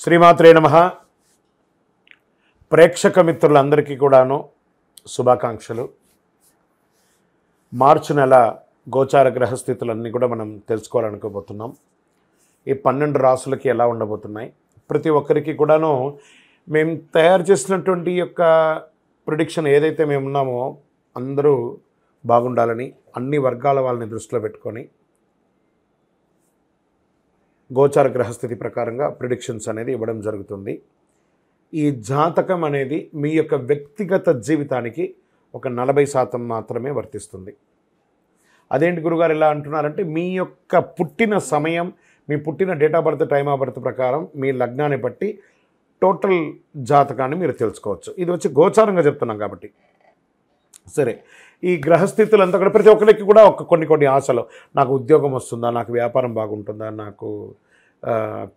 శ్రీమాత్రే నమః. ప్రేక్షక మిత్రులందరికీ కూడాను శుభాకాంక్షలు. మార్చి నెల గోచార గ్రహస్థితులన్నీ కూడా మనం తెలుసుకోవాలనుకోబోతున్నాం. ఈ 12 రాసులకి ఎలా ఉండబోతున్నాయి, ప్రతి ఒక్కరికి కూడాను మేము తయారు చేసినటువంటి యొక్క ప్రిడిక్షన్ ఏదైతే మేము ఉన్నామో అందరూ బాగుండాలని అన్ని వర్గాల వాళ్ళని దృష్టిలో పెట్టుకొని గోచార గ్రహస్థితి ప్రకారంగా ప్రిడిక్షన్స్ అనేది ఇవ్వడం జరుగుతుంది. ఈ జాతకం అనేది మీ యొక్క వ్యక్తిగత జీవితానికి ఒక 40% మాత్రమే వర్తిస్తుంది. అదేంటి గురుగారు ఇలా అంటున్నారంటే, మీ యొక్క పుట్టిన సమయం, మీ పుట్టిన date of birth, time of birth ప్రకారం మీ లగ్నాన్ని బట్టి టోటల్ జాతకాన్ని మీరు తెలుసుకోవచ్చు. ఇది వచ్చి గోచారంగా చెప్తున్నాం కాబట్టి. సరే, ఈ గ్రహస్థితులంతా కూడా ప్రతి ఒక్కరికి కూడా కొన్ని ఆశలు, నాకు ఉద్యోగం వస్తుందా, నాకు వ్యాపారం బాగుంటుందా, నాకు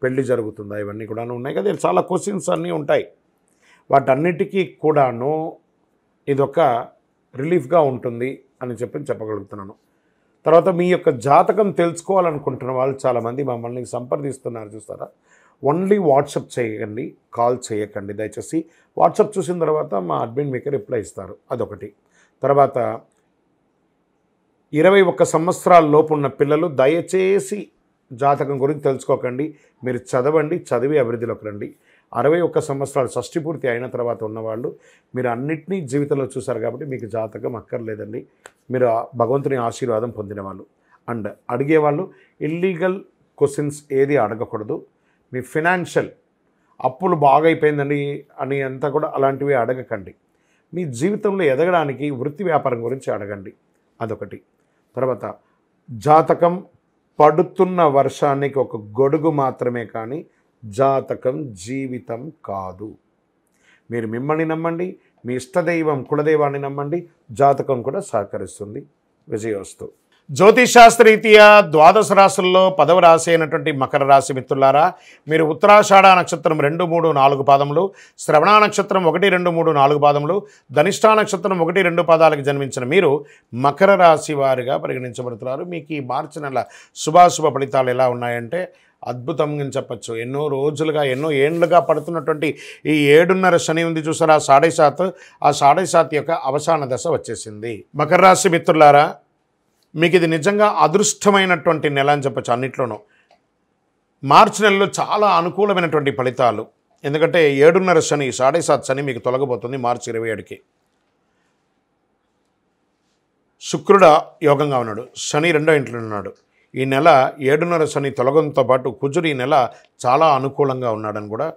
పెళ్ళి జరుగుతుందా, ఇవన్నీ కూడా ఉన్నాయి కదా. చాలా క్వశ్చన్స్ అన్నీ ఉంటాయి. వాటన్నిటికీ కూడాను ఇదొక రిలీఫ్గా ఉంటుంది అని చెప్పగలుగుతున్నాను. తర్వాత మీ యొక్క జాతకం తెలుసుకోవాలనుకుంటున్న వాళ్ళు చాలామంది మమ్మల్ని సంప్రదిస్తున్నారు చూస్తారా. ఓన్లీ వాట్సాప్ చేయకండి, కాల్ చేయకండి దయచేసి. వాట్సాప్ చూసిన తర్వాత మా అడ్మిన్ మీకు రిప్లై ఇస్తారు, అదొకటి. తర్వాత 21 సంవత్సరాల లోపు ఉన్న పిల్లలు దయచేసి జాతకం గురించి తెలుసుకోకండి. మీరు చదవండి, చదివి అభివృద్ధిలోకి రండి. 61 సంవత్సరాలు షష్ఠి పూర్తి అయిన తర్వాత ఉన్నవాళ్ళు మీరు అన్నిటినీ జీవితంలో చూశారు కాబట్టి మీకు జాతకం అక్కర్లేదండి. మీరు భగవంతుని ఆశీర్వాదం పొందిన వాళ్ళు. అండ్ అడిగేవాళ్ళు ఇల్లీగల్ క్వశ్చన్స్ ఏది అడగకూడదు. మీ ఫినాన్షియల్ అప్పులు బాగా అయిపోయిందండి అని అంతా కూడా అలాంటివి అడగకండి. మీ జీవితంలో ఎదగడానికి వృత్తి వ్యాపారం గురించి అడగండి, అదొకటి. తర్వాత జాతకం పడుతున్న వర్షానికి ఒక గొడుగు మాత్రమే, కానీ జాతకం జీవితం కాదు. మీరు మిమ్మల్ని నమ్మండి, మీ ఇష్టదైవం కులదైవాన్ని నమ్మండి, జాతకం కూడా సహకరిస్తుంది. విజయోస్తు. జ్యోతిషాస్త్రరీత్యా 12 రాశుల్లో 10వ రాశి అయినటువంటి మకర రాశి మిత్రులారా, మీరు ఉత్తరాషాఢ నక్షత్రం 2, 3, 4 పాదములు, శ్రవణ నక్షత్రం 1, 2, 3, 4 పాదములు, ధనిష్ఠా నక్షత్రం 1, 2 పాదాలకు జన్మించిన మీరు మకర రాశి వారిగా పరిగణించబడుతున్నారు. మీకు ఈ మార్చి నెల శుభాశుభ ఫలితాలు ఎలా ఉన్నాయంటే అద్భుతంగా చెప్పచ్చు. ఎన్నో రోజులుగా, ఎన్నో ఏండ్లుగా పడుతున్నటువంటి ఈ 7.5 శని ఉంది చూసారా, 7.5, ఆ 7.5 యొక్క అవసాన దశ వచ్చేసింది. మకర రాశి మిత్రులారా, మీకు ఇది నిజంగా అదృష్టమైనటువంటి నెల అని చెప్పచ్చు. అన్నిట్లోనూ మార్చి నెలలో చాలా అనుకూలమైనటువంటి ఫలితాలు. ఎందుకంటే 7.5 శని, 7.5 శని మీకు తొలగబోతుంది మార్చి 27కి. శుక్రుడు యోగంగా ఉన్నాడు, శని 2వ ఇంట్లో ఉన్నాడు. ఈ నెల 7.5 శని తొలగంతో పాటు కుజుడు ఈ నెల చాలా అనుకూలంగా ఉన్నాడని కూడా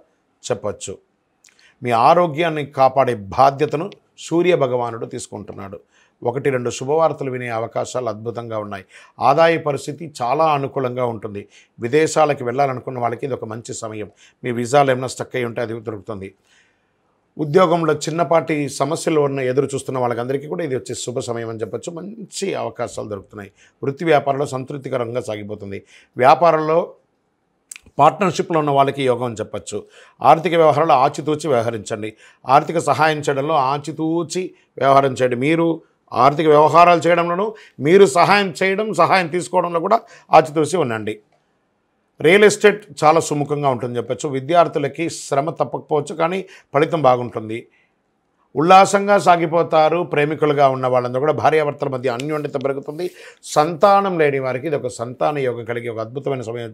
చెప్పచ్చు. మీ ఆరోగ్యాన్ని కాపాడే బాధ్యతను సూర్య భగవానుడు తీసుకుంటున్నాడు. 1-2 శుభవార్తలు వినే అవకాశాలు అద్భుతంగా ఉన్నాయి. ఆదాయ పరిస్థితి చాలా అనుకూలంగా ఉంటుంది. విదేశాలకు వెళ్ళాలనుకున్న వాళ్ళకి ఇది ఒక మంచి సమయం. మీ వీసాలు ఏమైనా స్టక్ అయి ఉంటే అది దొరుకుతుంది. ఉద్యోగంలో చిన్నపాటి సమస్యలు ఎదురు చూస్తున్న వాళ్ళకందరికీ కూడా ఇది వచ్చే శుభ సమయం అని చెప్పచ్చు. మంచి అవకాశాలు దొరుకుతున్నాయి. వృత్తి వ్యాపారంలో సంతృప్తికరంగా సాగిపోతుంది. వ్యాపారంలో పార్ట్నర్షిప్లో ఉన్న వాళ్ళకి యోగం అని చెప్పచ్చు. ఆర్థిక వ్యవహారాలు ఆచితూచి వ్యవహరించండి. ఆర్థిక సహాయం చేయడంలో ఆచితూచి వ్యవహారం చేయండి. మీరు ఆర్థిక వ్యవహారాలు చేయడంలోనూ మీరు సహాయం తీసుకోవడంలో కూడా ఆచితూచి ఉండండి. రియల్ ఎస్టేట్ చాలా సుముఖంగా ఉంటుందని చెప్పచ్చు. విద్యార్థులకి శ్రమ తప్పకపోవచ్చు, కానీ ఫలితం బాగుంటుంది. ఉల్లాసంగా సాగిపోతారు. ప్రేమికులుగా ఉన్న వాళ్ళందరూ కూడా భార్యాభర్తల మధ్య అన్యోన్యత పెరుగుతుంది. సంతానం లేని వారికి ఇది ఒక సంతాన యోగం కలిగి ఒక అద్భుతమైన సమయం.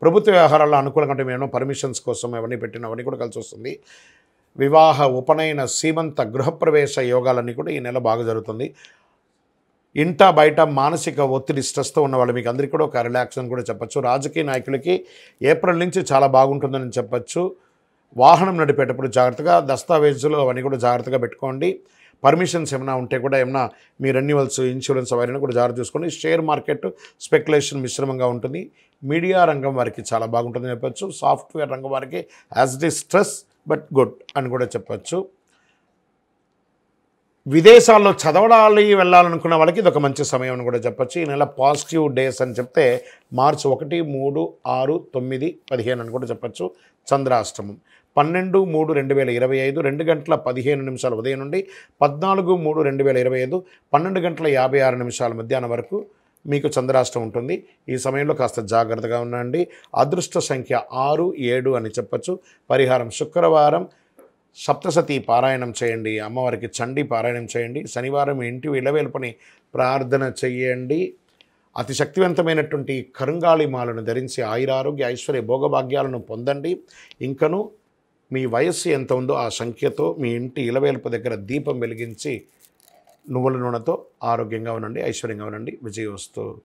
ప్రభుత్వ వ్యవహారాల్లో అనుకూలంగా అంటే మేము పర్మిషన్స్ కోసం అవన్నీ అవన్నీ కూడా కలిసి వస్తుంది. వివాహ, ఉపనయన, సీమంత, గృహప్రవేశ యోగాలన్నీ కూడా ఈ నెల బాగా జరుగుతుంది. ఇంట బయట మానసిక ఒత్తిడి, స్ట్రెస్తో ఉన్న వాళ్ళు మీకు అందరికీ కూడా ఒక రిలాక్స్ అని కూడా చెప్పచ్చు. రాజకీయ నాయకులకి ఏప్రిల్ నుంచి చాలా బాగుంటుందని చెప్పచ్చు. వాహనం నడిపేటప్పుడు జాగ్రత్తగా, దస్తావేజులు అవన్నీ కూడా జాగ్రత్తగా పెట్టుకోండి. పర్మిషన్స్ ఏమైనా ఉంటే కూడా మీ రెన్యువల్స్, ఇన్సూరెన్స్ అవన్నీ కూడా జాగ్రత్త చూసుకోండి. షేర్ మార్కెట్ స్పెక్యులేషన్ మిశ్రమంగా ఉంటుంది. మీడియా రంగం వారికి చాలా బాగుంటుందని చెప్పచ్చు. సాఫ్ట్వేర్ రంగం వారికి as it is stress but good అని కూడా చెప్పచ్చు. విదేశాల్లో చదవడాలి వెళ్ళాలనుకున్న వాళ్ళకి ఇది ఒక మంచి సమయం అని కూడా చెప్పచ్చు. ఈ నెల పాజిటివ్ డేస్ అని చెప్తే మార్చి 1, 3, 6, 9, 15 అని కూడా చెప్పచ్చు. చంద్రాష్టమం 12/3/2025 2:15 ఉదయం నుండి 14/3/2025 12:56 మధ్యాహ్నం వరకు మీకు చంద్రాష్టం ఉంటుంది. ఈ సమయంలో కాస్త జాగ్రత్తగా ఉండండి. అదృష్ట సంఖ్య 6, 7 అని చెప్పచ్చు. పరిహారం శుక్రవారం సప్తసతి పారాయణం చేయండి. అమ్మవారికి చండీ పారాయణం చేయండి. శనివారం ఇంటి ఇలవేల్పని ప్రార్థన చెయ్యండి. అతి శక్తివంతమైనటువంటి కరుంగాళి మాలను ధరించి ఆయురారోగ్య ఐశ్వర్య భోగభాగ్యాలను పొందండి. ఇంకను మీ వయస్సు ఎంత ఉందో ఆ సంఖ్యతో మీ ఇంటి ఇలవేల్పు దగ్గర దీపం వెలిగించి నువ్వుల నూనెతో ఆరోగ్యంగా ఉండండి, ఐశ్వర్యంగా ఉండండి. విజయోస్తు.